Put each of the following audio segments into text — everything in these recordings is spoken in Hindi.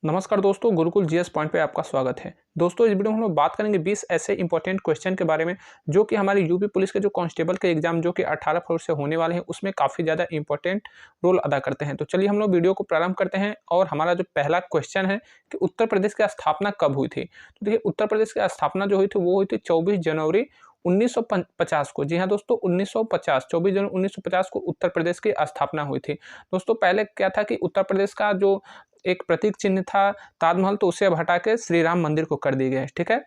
नमस्कार दोस्तों, गुरुकुल जीएस पॉइंट पे आपका स्वागत है। दोस्तों, इस वीडियो में हम लोग बात करेंगे 20 ऐसे इंपॉर्टेंट क्वेश्चन के बारे में जो कि हमारे यूपी पुलिस के जो कांस्टेबल के एग्जाम जो कि 18 फरवरी से होने वाले हैं उसमें काफ़ी ज़्यादा इंपॉर्टेंट रोल अदा करते हैं। तो चलिए हम लोग वीडियो को प्रारंभ करते हैं और हमारा जो पहला क्वेश्चन है कि उत्तर प्रदेश की स्थापना कब हुई थी। तो देखिए, उत्तर प्रदेश की स्थापना जो हुई थी वो हुई थी 24 जनवरी 1950 को। जी हाँ दोस्तों, 1950 24 जनवरी 1950 को उत्तर प्रदेश की स्थापना हुई थी। दोस्तों, पहले क्या था कि उत्तर प्रदेश का जो एक प्रतीक चिन्ह था ताजमहल, तो उसे अब हटा के श्री राम मंदिर को कर दिया गया है। ठीक है,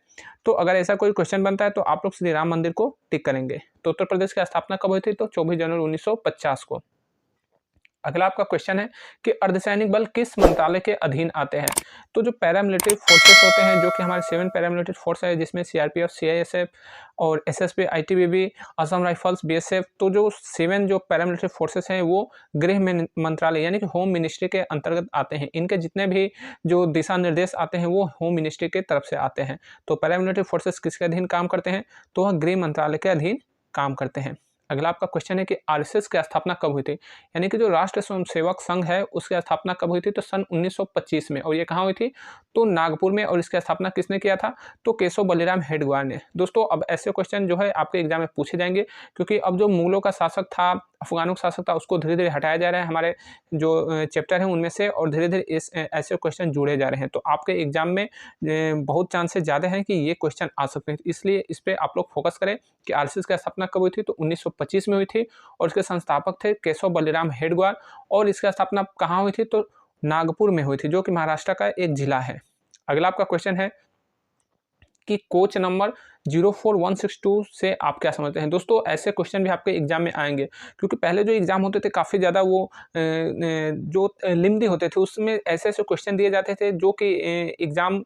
तो अगर ऐसा कोई क्वेश्चन बनता है तो आप लोग श्री राम मंदिर को टिक करेंगे। तो उत्तर प्रदेश की स्थापना कब हुई थी? तो 24 जनवरी 1950 को। अगला आपका क्वेश्चन है कि अर्धसैनिक बल किस मंत्रालय के अधीन आते हैं? तो जो पैरामिलिट्री फोर्सेस होते हैं, जो कि हमारे 7 पैरामिलिट्री फोर्स है, जिसमें सीआरपीएफ, सीआईएसएफ और SSB, ITBP, Assam rifles, BSF, तो जो 7 जो पैरामिलिट्री फोर्सेस हैं वो गृह मंत्रालय यानी कि होम मिनिस्ट्री के अंतर्गत आते हैं। इनके जितने भी जो दिशा निर्देश आते हैं वो होम मिनिस्ट्री के तरफ से आते हैं। तो पैरामिलिट्री फोर्सेस किसके अधीन काम करते हैं? तो वह गृह मंत्रालय के अधीन काम करते हैं। अगला आपका क्वेश्चन है कि आरएसएस की स्थापना कब हुई थी? यानी कि जो राष्ट्रीय स्वयंसेवक संघ है उसकी स्थापना कब हुई थी? तो सन 1925 में। और ये कहाँ हुई थी? तो नागपुर में। और इसकी स्थापना किसने किया था? तो केशव बलिराम हेडगेवार ने। दोस्तों, अब ऐसे क्वेश्चन जो है आपके एग्जाम में पूछे जाएंगे, क्योंकि अब जो मुगलों का शासक था, अफगानों का शासक था, उसको धीरे धीरे हटाया जा रहा है हमारे जो चैप्टर है उनमें से, और धीरे धीरे इस ऐसे क्वेश्चन जुड़े जा रहे हैं। तो आपके एग्जाम में बहुत चांसेस ज़्यादा हैं कि ये क्वेश्चन आ सकते हैं, इसलिए इस पर आप लोग फोकस करें कि आरएसएस की स्थापना कब हुई थी? तो 1925 में हुई थी और इसके संस्थापक थे केशव बलिराम हेडगेवार। और इसकी स्थापना कहाँ हुई थी? तो नागपुर में हुई थी, जो कि महाराष्ट्र का एक जिला है। अगला आपका क्वेश्चन है कि कोच नंबर 04162 से आप क्या समझते हैं? दोस्तों, ऐसे क्वेश्चन भी आपके एग्जाम में आएंगे, क्योंकि पहले जो एग्जाम होते थे काफ़ी ज़्यादा वो जो लेंथी होते थे, उसमें ऐसे ऐसे क्वेश्चन दिए जाते थे जो कि एग्जाम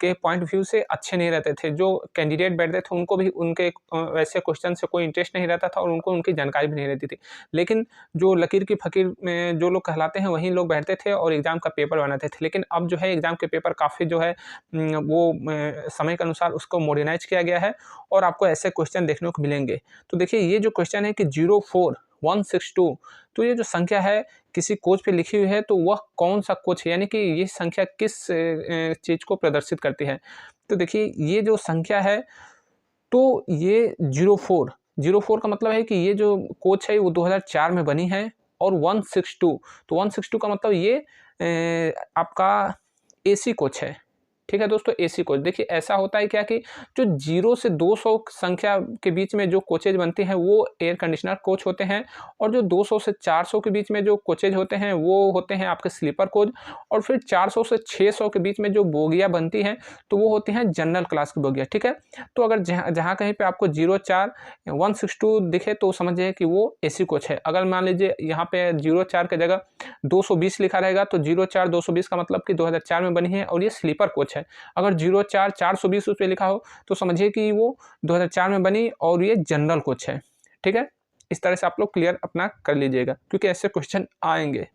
के पॉइंट व्यू से अच्छे नहीं रहते थे। जो कैंडिडेट बैठते थे उनको भी उनके वैसे क्वेश्चन से कोई इंटरेस्ट नहीं रहता था और उनको उनकी जानकारी भी नहीं रहती थी। लेकिन जो लकीर की फ़कीर में जो लोग कहलाते हैं वही लोग बैठते थे और एग्जाम का पेपर बनाते थे। लेकिन अब जो है एग्जाम के पेपर काफ़ी जो है वो समय के अनुसार उसको मॉडर्नाइज किया गया है और आपको ऐसे क्वेश्चन देखने को मिलेंगे। तो देखिए, ये जो क्वेश्चन है कि 04162, तो ये जो संख्या है किसी कोच पे लिखी हुई है, तो वह कौन सा कोच है, यानी कि ये संख्या किस चीज़ को प्रदर्शित करती है? तो देखिए, ये जो संख्या है तो ये 04 का मतलब है कि ये जो कोच है वो 2004 में बनी है। और 162, तो 162 का मतलब ये आपका एसी कोच है। ठीक है दोस्तों, एसी कोच। देखिए, ऐसा होता है क्या कि जो 0 से 200 संख्या के बीच में जो कोचेज बनते हैं वो एयर कंडीशनर कोच होते हैं, और जो 200 से 400 के बीच में जो कोचेज होते हैं वो होते हैं आपके स्लीपर कोच, और फिर 400 से 600 के बीच में जो बोगियाँ बनती हैं तो वो होती हैं जनरल क्लास की बोगियाँ। ठीक है, तो अगर जहाँ कहीं पे आपको 04 162 दिखे तो समझिए कि वो एसी कोच है। अगर मान लीजिए यहाँ पे 04 की जगह 220 लिखा रहेगा तो 04 220 का मतलब कि 2004 में बनी है और ये स्लीपर कोच है। अगर 04 420 उस पे लिखा हो तो समझिए कि वो 2004 में बनी और ये जनरल कोच है। ठीक है, इस तरह से आप लोग क्लियर अपना कर लीजिएगा, क्योंकि ऐसे क्वेश्चन आएंगे।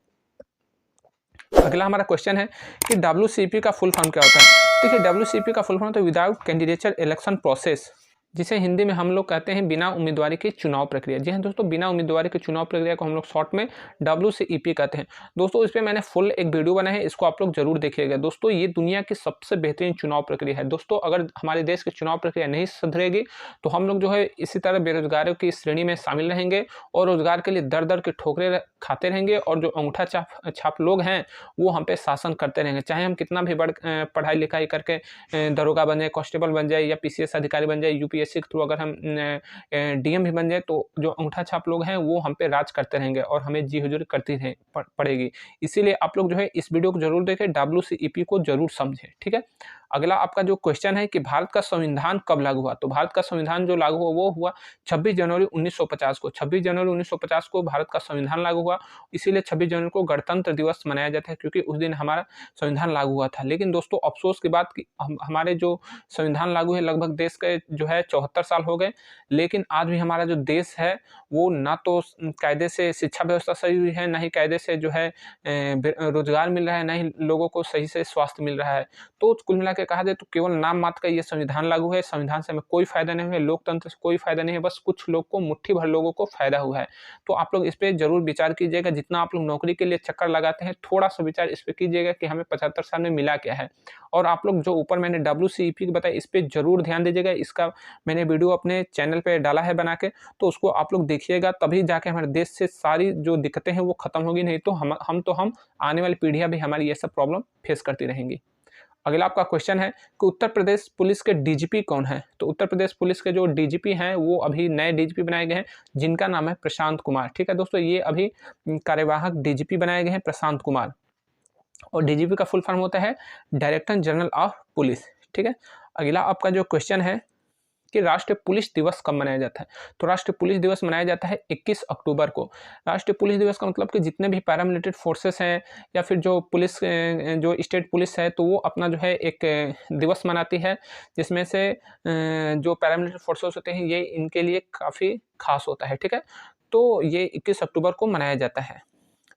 अगला हमारा क्वेश्चन है कि WCP का फुल फॉर्म क्या होता है? देखिए, WCP का फुल फॉर्म तो विदाउट कैंडिडेचर इलेक्शन प्रोसेस, जिसे हिंदी में हम लोग कहते हैं बिना उम्मीदवारी की चुनाव प्रक्रिया। जी हाँ दोस्तों, बिना उम्मीदवारी की चुनाव प्रक्रिया को हम लोग शॉर्ट में WCEP कहते हैं। दोस्तों, इस पर मैंने फुल एक वीडियो बनाया है, इसको आप लोग जरूर देखिएगा। दोस्तों, ये दुनिया की सबसे बेहतरीन चुनाव प्रक्रिया है। दोस्तों, अगर हमारे देश की चुनाव प्रक्रिया नहीं सुधरेगी तो हम लोग जो है इसी तरह बेरोजगारों की श्रेणी में शामिल रहेंगे और रोजगार के लिए दर दर की ठोकरें खाते रहेंगे, और जो अंगूठा छाप लोग हैं वो हम पे शासन करते रहेंगे। चाहे हम कितना भी पढ़ाई लिखाई करके दरोगा बन जाए, कांस्टेबल बन जाए या PCS अधिकारी बन जाए, यूपीएससी के थ्रू अगर हम DM भी बन जाए, तो जो अंगूठा छाप लोग हैं वो हम पे राज करते रहेंगे और हमें जी हुजूरी करती पड़ेगी। इसीलिए आप लोग जो है इस वीडियो को जरूर देखें, WCEP को जरूर समझें। ठीक है, अगला आपका जो क्वेश्चन है कि भारत का संविधान कब लागू हुआ? तो भारत का संविधान जो लागू हुआ वो हुआ 26 जनवरी 1950 को। 26 जनवरी 1950 को भारत का संविधान लागू हुआ, इसीलिए 26 जनवरी को गणतंत्र दिवस मनाया जाता है, क्योंकि उस दिन हमारा संविधान लागू हुआ था। लेकिन दोस्तों, अफसोस की बात कि हमारे जो संविधान लागू है लगभग देश के जो है 74 साल हो गए, लेकिन आज भी हमारा जो देश है वो ना तो कायदे से शिक्षा व्यवस्था सही हुई है, ना ही कायदे से जो है रोजगार मिल रहा है, ना ही लोगों को सही से स्वास्थ्य मिल रहा है। तो कुल मिला के कहा जाए तो केवल नाम मात्र का ये संविधान लागू है, संविधान से हमें कोई फायदा नहीं है, लोकतंत्र से कोई फायदा नहीं है, बस कुछ लोग को, मुट्ठी भर लोगों को फायदा हुआ है। तो आप लोग इस पे जरूर विचार कीजिएगा। जितना आप लोग नौकरी के लिए चक्कर लगाते हैं, थोड़ा सा विचार इस पे कीजिएगा कि हमें 75 साल में मिला क्या है। और आप लोग जो ऊपर मैंने WCEP की बताया, इस पे जरूर ध्यान दीजिएगा। इसका मैंने वीडियो अपने चैनल पे डाला है बना के, तो उसको आप लोग देखिएगा, तभी जाके हमारे देश से सारी जो दिक्कतें हैं वो खत्म होगी। नहीं तो हम आने वाली पीढ़ियां भी हमारी ये सब प्रॉब्लम फेस करती रहेंगी। अगला आपका क्वेश्चन है कि उत्तर प्रदेश पुलिस के DGP कौन है? तो उत्तर प्रदेश पुलिस के जो DGP हैं वो अभी नए DGP बनाए गए हैं, जिनका नाम है प्रशांत कुमार। ठीक है दोस्तों, ये अभी कार्यवाहक DGP बनाए गए हैं, प्रशांत कुमार। और DGP का फुल फॉर्म होता है डायरेक्टर जनरल ऑफ पुलिस। ठीक है, अगला आपका जो क्वेश्चन है कि राष्ट्रीय पुलिस दिवस कब मनाया जाता है? तो राष्ट्रीय पुलिस दिवस मनाया जाता है 21 अक्टूबर को। राष्ट्रीय पुलिस दिवस का मतलब कि जितने भी पैरामिलिट्री फोर्सेस हैं या फिर जो पुलिस, जो स्टेट पुलिस है, तो वो अपना जो है एक दिवस मनाती है, जिसमें से जो पैरामिलिट्री फोर्सेस होते हैं ये इनके लिए काफ़ी खास होता है। ठीक है, तो ये 21 अक्टूबर को मनाया जाता है।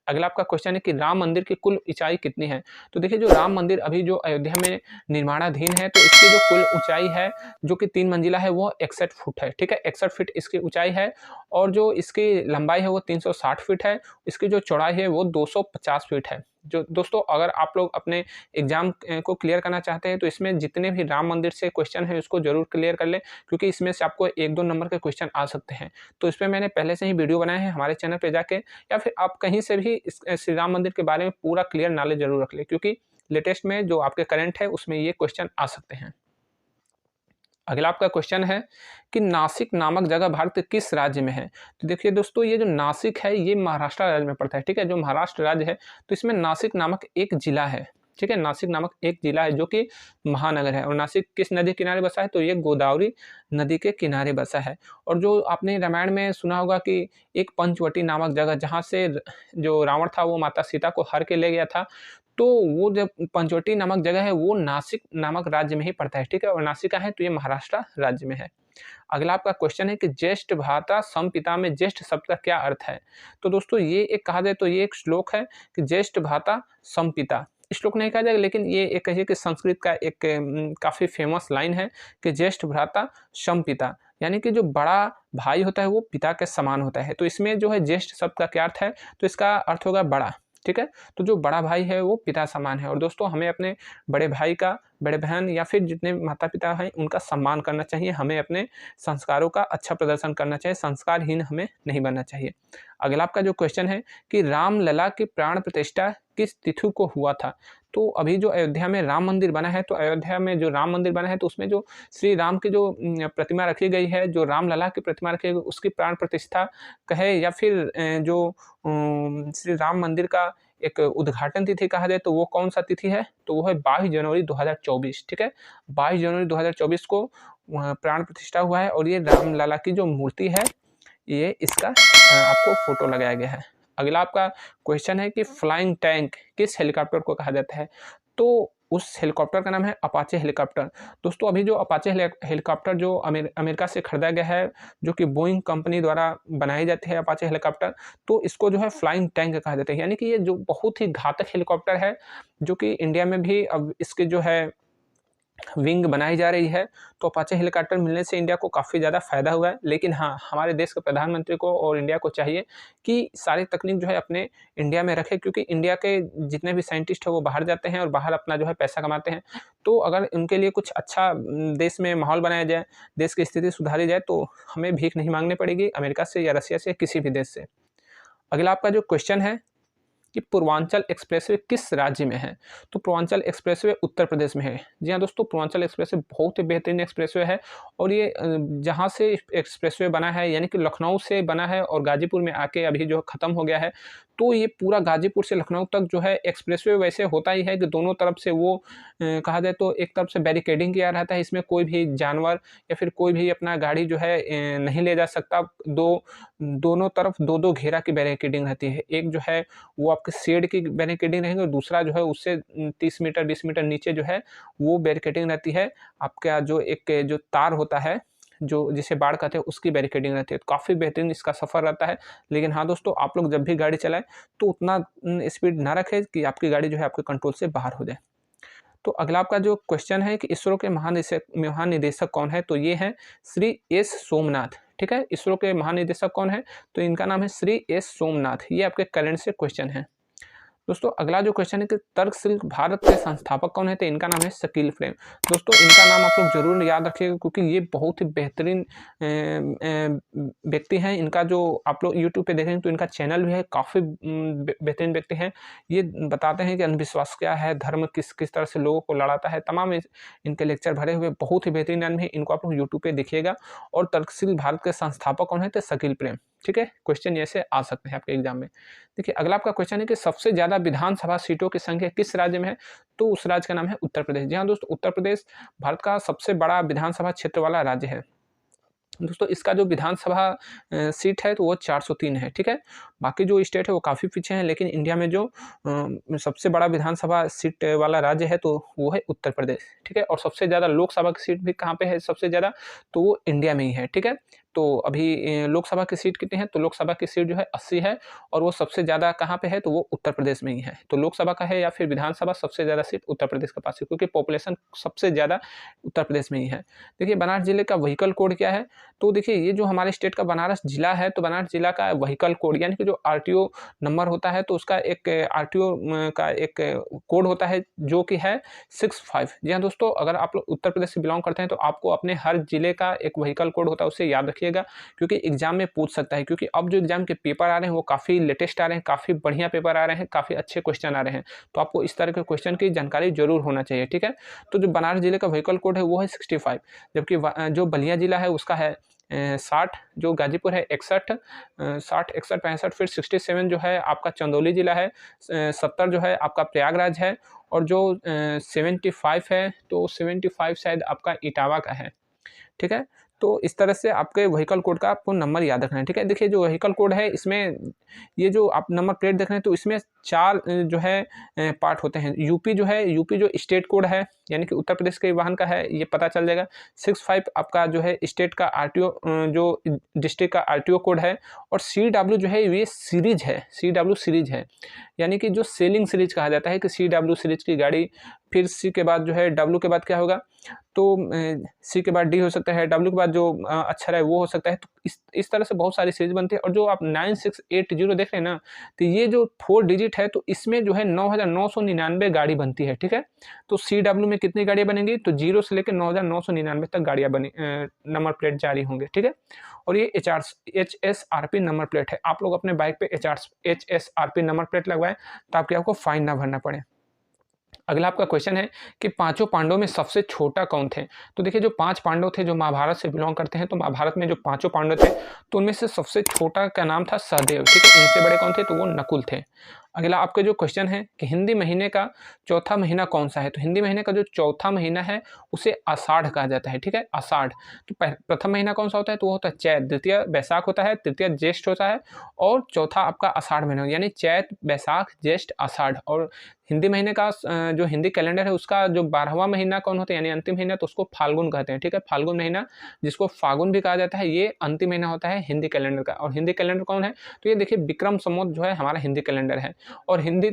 अगला आपका क्वेश्चन है कि राम मंदिर की कुल ऊंचाई कितनी है? तो देखिए, जो राम मंदिर अभी जो अयोध्या में निर्माणाधीन है, तो इसकी जो कुल ऊंचाई है जो कि 3 मंजिला है वो 61 फुट है। ठीक है, 61 फीट इसकी ऊंचाई है। और जो इसकी लंबाई है वो 360 फीट है। इसकी जो चौड़ाई है वो 250 फीट है। जो दोस्तों, अगर आप लोग अपने एग्जाम को क्लियर करना चाहते हैं तो इसमें जितने भी राम मंदिर से क्वेश्चन है उसको जरूर क्लियर कर लें, क्योंकि इसमें से आपको 1-2 नंबर के क्वेश्चन आ सकते हैं। तो इस पर मैंने पहले से ही वीडियो बनाए हैं हमारे चैनल पे जाके, या फिर आप कहीं से भी इस श्री राम मंदिर के बारे में पूरा क्लियर नॉलेज जरूर रख लें, क्योंकि लेटेस्ट में जो आपके करंट है उसमें ये क्वेश्चन आ सकते हैं। अगला आपका क्वेश्चन है कि नासिक नामक जगह भारत के किस राज्य में है? तो देखिए दोस्तों, ये जो नासिक है ये महाराष्ट्र राज्य में पड़ता है। ठीक है, जो महाराष्ट्र राज्य है तो इसमें नासिक नामक एक जिला है। ठीक है, नासिक नामक एक जिला है जो कि महानगर है। और नासिक किस नदी किनारे बसा है? तो ये गोदावरी नदी के किनारे बसा है। और जो आपने रामायण में सुना होगा कि एक पंचवटी नामक जगह, जहाँ से जो रावण था वो माता सीता को हर के ले गया था, तो वो जो पंचवटी नामक जगह है वो नासिक नामक राज्य में ही पड़ता है। ठीक है, और नासिका है तो ये महाराष्ट्र राज्य में है। अगला आपका क्वेश्चन है कि ज्येष्ठ भ्राता समपिता में ज्येष्ठ शब्द का क्या अर्थ है? तो दोस्तों, ये एक कहा जाए तो ये एक श्लोक है कि ज्येष्ठ भ्राता समपिता। श्लोक नहीं कहा जाएगा, लेकिन ये एक कहिए कि संस्कृत का एक काफ़ी फेमस लाइन है कि ज्येष्ठ भ्राता समपिता, यानी कि जो बड़ा भाई होता है वो पिता के समान होता है। तो इसमें जो है ज्येष्ठ शब्द का क्या अर्थ है? तो इसका अर्थ होगा बड़ा। ठीक है, तो जो बड़ा भाई है वो पिता समान है। और दोस्तों, हमें अपने बड़े भाई का, बड़े बहन या फिर जितने माता पिता हैं उनका सम्मान करना चाहिए। हमें अपने संस्कारों का अच्छा प्रदर्शन करना चाहिए, संस्कारहीन हमें नहीं बनना चाहिए। अगला आपका जो क्वेश्चन है कि रामलला की प्राण प्रतिष्ठा किस तिथि को हुआ था? तो अभी जो अयोध्या में राम मंदिर बना है, तो अयोध्या में जो राम मंदिर बना है तो उसमें जो श्री राम की जो प्रतिमा रखी गई है, जो रामलला की प्रतिमा रखी गई, उसकी प्राण प्रतिष्ठा कहे या फिर जो श्री राम मंदिर का एक उद्घाटन तिथि कहा जाए तो वो कौन सा तिथि है? तो वो है 22 जनवरी 2024। ठीक है, 22 जनवरी 2024 को प्राण प्रतिष्ठा हुआ है। और ये रामलला की जो मूर्ति है ये इसका आपको फोटो लगाया गया है। अगला आपका क्वेश्चन है कि फ्लाइंग टैंक किस हेलीकॉप्टर को कहा जाता है? तो उस हेलीकॉप्टर का नाम है अपाचे हेलीकॉप्टर। दोस्तों, अभी जो अपाचे हेलीकॉप्टर जो अमेरिका से खरीदा गया है, जो कि बोइंग कंपनी द्वारा बनाई जाती है अपाचे हेलीकॉप्टर, तो इसको जो है फ्लाइंग टैंक कहा जाता है। यानी कि ये जो बहुत ही घातक हेलीकॉप्टर है, जो कि इंडिया में भी अब इसके जो है विंग बनाई जा रही है। तो अपाचे हेलीकॉप्टर मिलने से इंडिया को काफ़ी ज़्यादा फायदा हुआ है। लेकिन हाँ, हमारे देश के प्रधानमंत्री को और इंडिया को चाहिए कि सारी तकनीक जो है अपने इंडिया में रखे, क्योंकि इंडिया के जितने भी साइंटिस्ट हैं वो बाहर जाते हैं और बाहर अपना जो है पैसा कमाते हैं। तो अगर उनके लिए कुछ अच्छा देश में माहौल बनाया जाए, देश की स्थिति सुधारी जाए, तो हमें भीख नहीं मांगनी पड़ेगी अमेरिका से या रसिया से, किसी भी देश से। अगला आपका जो क्वेश्चन है कि पूर्वांचल एक्सप्रेसवे किस राज्य में है? तो पूर्वांचल एक्सप्रेसवे उत्तर प्रदेश में है। जी हाँ दोस्तों, पूर्वांचल एक्सप्रेसवे बहुत ही बेहतरीन एक्सप्रेसवे है। और ये जहाँ से एक्सप्रेसवे बना है, यानी कि लखनऊ से बना है और गाजीपुर में आके अभी जो ख़त्म हो गया है। तो ये पूरा गाजीपुर से लखनऊ तक जो है एक्सप्रेसवे वैसे होता ही है कि दोनों तरफ से वो कहा जाए तो एक तरफ से बैरिकेडिंग किया रहता है। इसमें कोई भी जानवर या फिर कोई भी अपना गाड़ी जो है नहीं ले जा सकता। दोनों तरफ 2-2 घेरा की बैरिकेडिंग रहती है। एक जो है वो आपके शेड की बैरिकेडिंग रहेगी और दूसरा जो है उससे 30 मीटर 20 मीटर नीचे जो है वो बैरिकेडिंग रहती है। आपका जो एक जो तार होता है, जो जिसे बाड़ कहते हैं, उसकी बैरिकेडिंग रहती है। तो काफ़ी बेहतरीन इसका सफ़र रहता है। लेकिन हाँ दोस्तों, आप लोग जब भी गाड़ी चलाएं तो उतना स्पीड ना रखें कि आपकी गाड़ी जो है आपके कंट्रोल से बाहर हो जाए। तो अगला आपका जो क्वेश्चन है कि इसरो के महानिदेशक कौन है, तो ये हैं श्री एस सोमनाथ। ठीक है, इसरो के महानिदेशक कौन है, तो इनका नाम है श्री एस सोमनाथ। ये आपके करंट से क्वेश्चन है। दोस्तों अगला जो क्वेश्चन है कि तर्कशील भारत के संस्थापक कौन है, तो इनका नाम है शकील फ्रेम। दोस्तों इनका नाम आप लोग जरूर याद रखिएगा क्योंकि ये बहुत ही बेहतरीन व्यक्ति हैं। इनका जो आप लोग यूट्यूब पे देखेंगे तो इनका चैनल भी है, काफ़ी बेहतरीन व्यक्ति हैं। ये बताते हैं कि अंधविश्वास क्या है, धर्म किस किस तरह से लोगों को लड़ाता है, तमाम इनके लेक्चर भरे हुए बहुत ही बेहतरीन है। इनको आप लोग यूट्यूब पे देखिएगा। और तर्कशील भारत के संस्थापक कौन है, तो शकील प्रेम। ठीक है, क्वेश्चन ऐसे आ सकते हैं आपके एग्जाम में। देखिए अगला आपका क्वेश्चन है कि सबसे ज़्यादा विधानसभा सीटों की संख्या किस राज्य में है, तो उस राज्य का नाम है उत्तर प्रदेश। जी हाँ दोस्तों, उत्तर प्रदेश भारत का सबसे बड़ा विधानसभा क्षेत्र वाला राज्य है। दोस्तों इसका जो विधानसभा सीट है तो वो 403 है। ठीक है, बाकी जो स्टेट है वो काफ़ी पीछे हैं, लेकिन इंडिया में जो सबसे बड़ा विधानसभा सीट वाला राज्य है तो वो है उत्तर प्रदेश। ठीक है, और सबसे ज़्यादा लोकसभा की सीट भी कहाँ पे है सबसे ज़्यादा, तो वो इंडिया में ही है। ठीक है, तो अभी लोकसभा की सीट कितनी है, तो लोकसभा की सीट जो है 80 है, और वो सबसे ज़्यादा कहाँ पे है, तो वो उत्तर प्रदेश में ही है। तो लोकसभा का है या फिर विधानसभा, सबसे ज़्यादा सीट उत्तर प्रदेश के पास है क्योंकि पॉपुलेशन सबसे ज़्यादा उत्तर प्रदेश में ही है। देखिए बनारस जिले का व्हीकल कोड क्या है, तो देखिए ये जो हमारे स्टेट का बनारस जिला है तो बनारस जिला का व्हीकल कोड यानी कि जो आरटीओ नंबर होता है तो उसका एक आरटीओ का एक कोड होता है जो कि है 65। जी हाँ दोस्तों, अगर आप लोग उत्तर प्रदेश से बिलोंग करते हैं तो आपको अपने हर जिले का एक व्हीकल कोड होता है, उसे याद रखिएगा क्योंकि एग्जाम में पूछ सकता है। क्योंकि अब जो एग्जाम के पेपर आ रहे हैं वो काफ़ी लेटेस्ट आ रहे हैं, काफ़ी बढ़िया पेपर आ रहे हैं, काफ़ी अच्छे क्वेश्चन आ रहे हैं, तो आपको इस तरह के क्वेश्चन की जानकारी जरूर होना चाहिए। ठीक है, तो जो बनारस जिले का व्हीकल कोड है वो है 65, जबकि जो बलिया जिला है उसका है 60, जो गाजीपुर है 61, 60, 61, 65, फिर 67 जो है आपका चंदौली जिला है, 70 जो है आपका प्रयागराज है, और जो 75 है तो 75 शायद आपका इटावा का है। ठीक है, तो इस तरह से आपके व्हीकल कोड का आपको नंबर याद रखना है। ठीक है, देखिए जो व्हीकल कोड है इसमें ये जो आप नंबर प्लेट देख रहे हैं तो इसमें 4 जो है पार्ट होते हैं। यूपी जो है, यूपी जो स्टेट कोड है यानी कि उत्तर प्रदेश के वाहन का है, ये पता चल जाएगा। 65 आपका जो है स्टेट का आरटीओ जो डिस्ट्रिक्ट का आरटीओ कोड है, और CW जो है ये सीरीज है, CW सीरीज है, यानी कि जो सेलिंग सीरीज कहा जाता है कि CW सीरीज की गाड़ी। फिर C के बाद जो है W के बाद क्या होगा, तो C के बाद D हो सकता है, W के बाद जो अक्षर है वो हो सकता है। तो इस तरह से बहुत सारी सीरीज बनती है। और जो आप 9680 देख रहे हैं ना, तो ये जो 4 डिजिट है तो इसमें जो है 9999 गाड़ी बनती है। ठीक है, तो CW में कितनी गाड़ियाँ बनेंगी, तो 0 से लेकर 9999 तक गाड़ियाँ बनी नंबर प्लेट जारी होंगे। ठीक है, और ये HSRP नंबर प्लेट है। आप लोग अपने बाइक पे HSRP नंबर प्लेट लगवाएं ताकि आपको फाइन ना भरना पड़े। अगला आपका क्वेश्चन है कि पांचों पांडवों में सबसे छोटा कौन थे, तो देखिए जो 5 पांडव थे जो महाभारत से बिलोंग करते हैं, तो महाभारत में जो पांचों पांडव थे तो उनमें से सबसे छोटा का नाम था सहदेव। ठीक है, इनसे बड़े कौन थे, तो वो नकुल थे। अगला आपका जो क्वेश्चन है कि हिंदी महीने का चौथा महीना कौन सा है, तो हिंदी महीने का जो चौथा महीना है उसे आषाढ़ कहा जाता है। ठीक है, आषाढ़। तो प्रथम महीना कौन सा होता है, तो वो होता है चैत, द्वितीय वैशाख होता है, तृतीय ज्येष्ठ होता है, और चौथा आपका आषाढ़ महीना, यानी चैत, वैशाख, ज्येष्ठ, आषाढ़। और हिंदी महीने का जो हिंदी कैलेंडर है उसका जो 12वां महीना कौन होता है यानी अंतिम महीना, तो उसको फाल्गुन कहते हैं। ठीक है, फाल्गुन महीना जिसको फागुन भी कहा जाता है, ये अंतिम महीना होता है हिंदी कैलेंडर का। और हिंदी कैलेंडर कौन है, तो ये देखिए विक्रम संवत जो है हमारा हिंदी कैलेंडर है। और हिंदी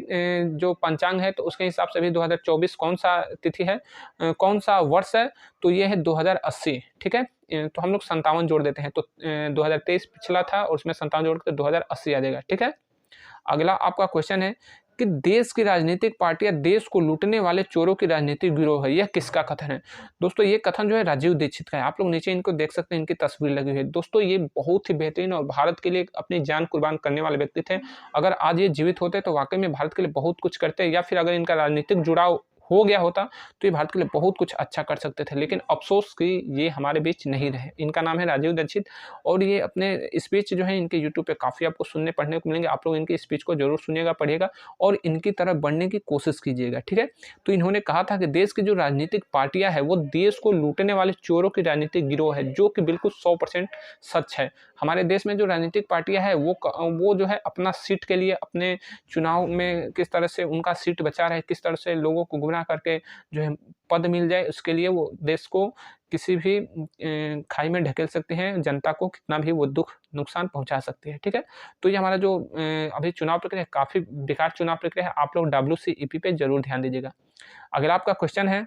जो पंचांग है तो उसके हिसाब से भी 2024 कौन सा तिथि है, कौन सा वर्ष है, तो ये है 2080। ठीक है, तो हम लोग 57 जोड़ देते हैं, तो 2023 पिछला था और उसमें 57 जोड़ के 2080 आ जाएगा। ठीक है, अगला आपका क्वेश्चन है कि देश की राजनीतिक पार्टियां देश को लूटने वाले चोरों की राजनीतिक गिरोह है, यह किसका कथन है। दोस्तों ये कथन जो है राजीव दीक्षित का है। आप लोग नीचे इनको देख सकते हैं, इनकी तस्वीर लगी हुई है। दोस्तों ये बहुत ही बेहतरीन और भारत के लिए अपनी जान कुर्बान करने वाले व्यक्ति थे। अगर आज ये जीवित होते तो वाकई में भारत के लिए बहुत कुछ करते, या फिर अगर इनका राजनीतिक जुड़ाव हो गया होता तो ये भारत के लिए बहुत कुछ अच्छा कर सकते थे, लेकिन अफसोस कि ये हमारे बीच नहीं रहे। इनका नाम है राजीव दीक्षित, और ये अपने स्पीच जो है इनके यूट्यूब पे काफ़ी आपको सुनने पढ़ने को मिलेंगे। आप लोग इनकी स्पीच को जरूर सुनिएगा, पढ़िएगा और इनकी तरह बढ़ने की कोशिश कीजिएगा। ठीक है, तो इन्होंने कहा था कि देश की जो राजनीतिक पार्टियां है वो देश को लूटने वाले चोरों की राजनीतिक गिरोह है, जो कि बिल्कुल 100% सच है। हमारे देश में जो राजनीतिक पार्टियां हैं वो जो है अपना सीट के लिए अपने चुनाव में किस तरह से उनका सीट बचा रहे, किस तरह से लोगों को गुमराह करके जो है पद मिल जाए, उसके लिए वो देश को किसी भी खाई में ढकेल सकते हैं, जनता को कितना भी वो दुख नुकसान पहुंचा सकते हैं। ठीक है, तो ये हमारा जो अभी चुनाव प्रक्रिया है काफ़ी बेकार चुनाव प्रक्रिया है, आप लोग WCEP पे जरूर ध्यान दीजिएगा। अगला आपका क्वेश्चन है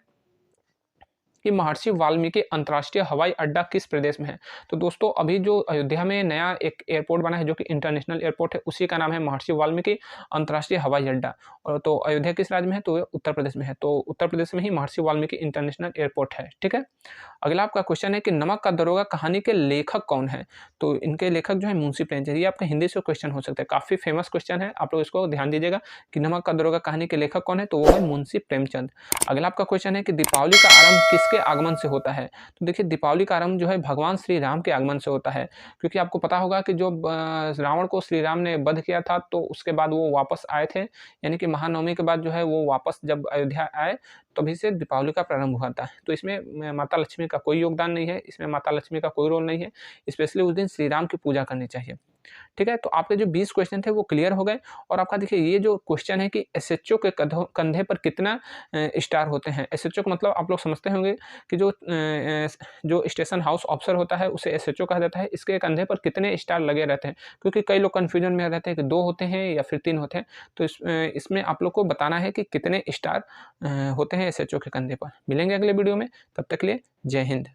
कि महर्षि वाल्मीकि अंतर्राष्ट्रीय हवाई अड्डा किस प्रदेश में है। तो दोस्तों अभी जो अयोध्या में नया एक एयरपोर्ट बना है जो कि इंटरनेशनल एयरपोर्ट है, उसी का नाम है महर्षि वाल्मीकि अंतर्राष्ट्रीय हवाई अड्डा। और तो अयोध्या किस राज्य में है, तो उत्तर प्रदेश में है। तो उत्तर प्रदेश में ही महर्षि वाल्मीकि इंटरनेशनल एयरपोर्ट है। ठीक है, अगला आपका क्वेश्चन है कि नमक का दरोगा कहानी के लेखक कौन है। तो इनके लेखक जो है मुंशी प्रेमचंद। ये आपका हिंदी से क्वेश्चन हो सकता है, काफी फेमस क्वेश्चन है, आप लोग इसको ध्यान दीजिएगा कि नमक का दरोगा कहानी के लेखक कौन है, तो वो है मुंशी प्रेमचंद। अगला आपका क्वेश्चन है कि दीपावली का आरंभ किसके आगमन से होता है। तो देखिए दीपावली का आरंभ जो है भगवान श्री राम के आगमन से होता है, क्योंकि आपको पता होगा कि जो रावण को श्री राम ने वध किया था तो उसके बाद वो वापस आए थे, यानी कि महानवमी के बाद जो है वो वापस जब अयोध्या आए तभी से दीपावली का प्रारंभ हुआ था। तो इसमें माता लक्ष्मी का कोई योगदान नहीं है, इसमें माता लक्ष्मी का कोई रोल नहीं है, स्पेशली उस दिन श्री राम की पूजा करनी चाहिए। ठीक है, तो आपके जो 20 क्वेश्चन थे वो क्लियर हो गए। और आपका देखिए ये जो क्वेश्चन है कि एसएचओ के कंधे पर कितना स्टार होते हैं। एसएचओ का मतलब आप लोग समझते होंगे कि जो स्टेशन हाउस ऑफिसर होता है उसे एसएचओ कहा जाता है। इसके कंधे पर कितने स्टार लगे रहते हैं, क्योंकि कई लोग कन्फ्यूजन में रहते हैं कि 2 होते हैं या फिर 3 होते हैं। तो इसमें आप लोग को बताना है कि कितने स्टार होते हैं एसएचओ के कंधे पर। मिलेंगे अगले वीडियो में, तब तक के लिए जय हिंद।